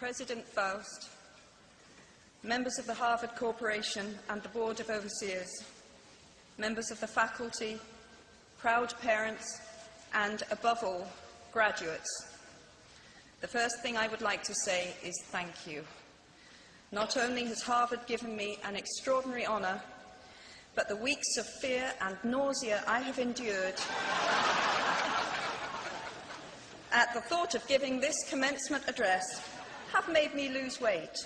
President Faust, members of the Harvard Corporation and the Board of Overseers, members of the faculty, proud parents, and, above all, graduates. The first thing I would like to say is thank you. Not only has Harvard given me an extraordinary honour, but the weeks of fear and nausea I have endured at the thought of giving this commencement address have made me lose weight.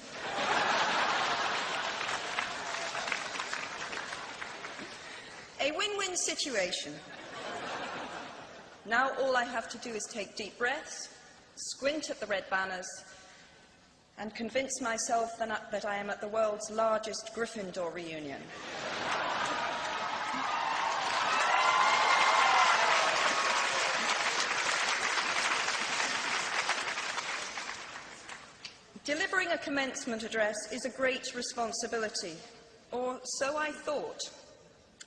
A win-win situation. Now all I have to do is take deep breaths, squint at the red banners, and convince myself that I am at the world's largest Gryffindor reunion. Delivering a commencement address is a great responsibility, or so I thought,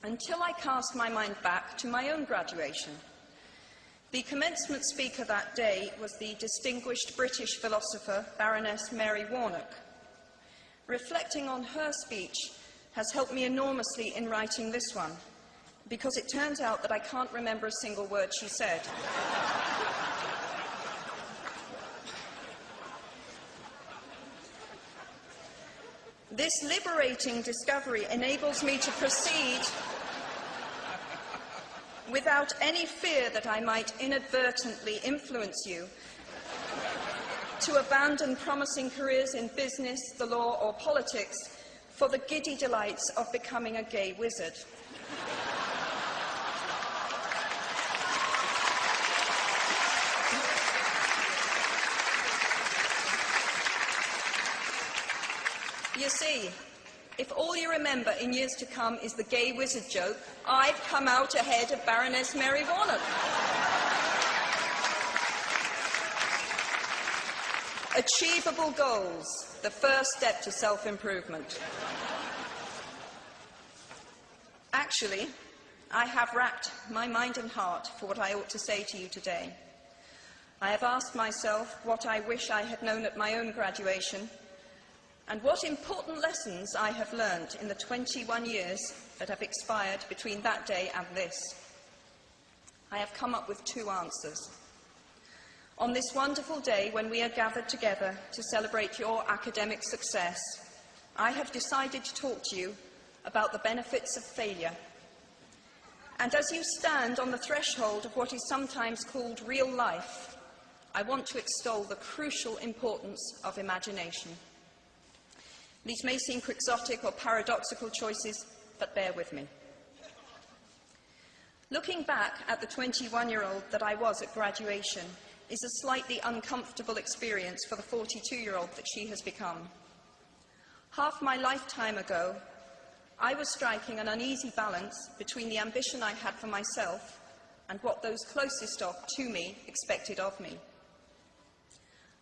until I cast my mind back to my own graduation. The commencement speaker that day was the distinguished British philosopher, Baroness Mary Warnock. Reflecting on her speech has helped me enormously in writing this one, because it turns out that I can't remember a single word she said. This liberating discovery enables me to proceed without any fear that I might inadvertently influence you to abandon promising careers in business, the law, or politics for the giddy delights of becoming a gay wizard. You see, if all you remember in years to come is the gay wizard joke, I've come out ahead of Baroness Mary Warnock. Achievable goals, the first step to self-improvement. Actually, I have racked my mind and heart for what I ought to say to you today. I have asked myself what I wish I had known at my own graduation, and what important lessons I have learned in the 21 years that have expired between that day and this. I have come up with two answers. On this wonderful day when we are gathered together to celebrate your academic success, I have decided to talk to you about the benefits of failure. And as you stand on the threshold of what is sometimes called real life, I want to extol the crucial importance of imagination. These may seem quixotic or paradoxical choices, but bear with me. Looking back at the 21-year-old that I was at graduation is a slightly uncomfortable experience for the 42-year-old that she has become. Half my lifetime ago, I was striking an uneasy balance between the ambition I had for myself and what those closest to me expected of me.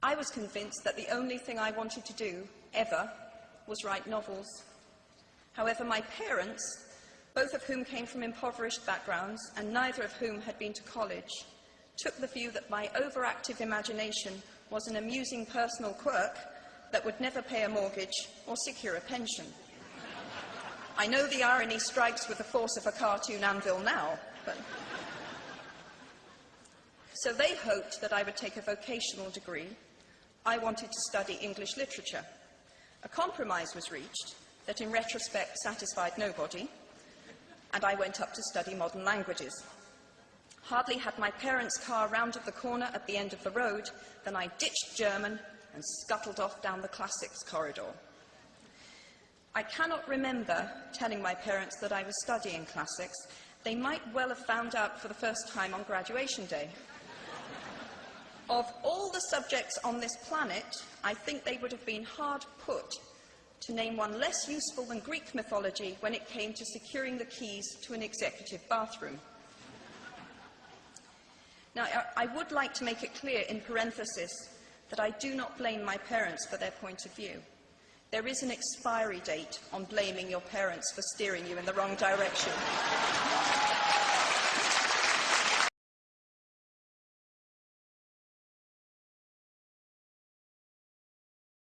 I was convinced that the only thing I wanted to do, ever, was write novels. However, my parents, both of whom came from impoverished backgrounds and neither of whom had been to college, took the view that my overactive imagination was an amusing personal quirk that would never pay a mortgage or secure a pension. I know the irony strikes with the force of a cartoon anvil now, but... So they hoped that I would take a vocational degree. I wanted to study English literature. A compromise was reached that in retrospect satisfied nobody, and I went up to study modern languages. Hardly had my parents' car rounded the corner at the end of the road than I ditched German and scuttled off down the classics corridor. I cannot remember telling my parents that I was studying classics. They might well have found out for the first time on graduation day. Of all the subjects on this planet, I think they would have been hard put to name one less useful than Greek mythology when it came to securing the keys to an executive bathroom. Now, I would like to make it clear in parenthesis that I do not blame my parents for their point of view. There is an expiry date on blaming your parents for steering you in the wrong direction.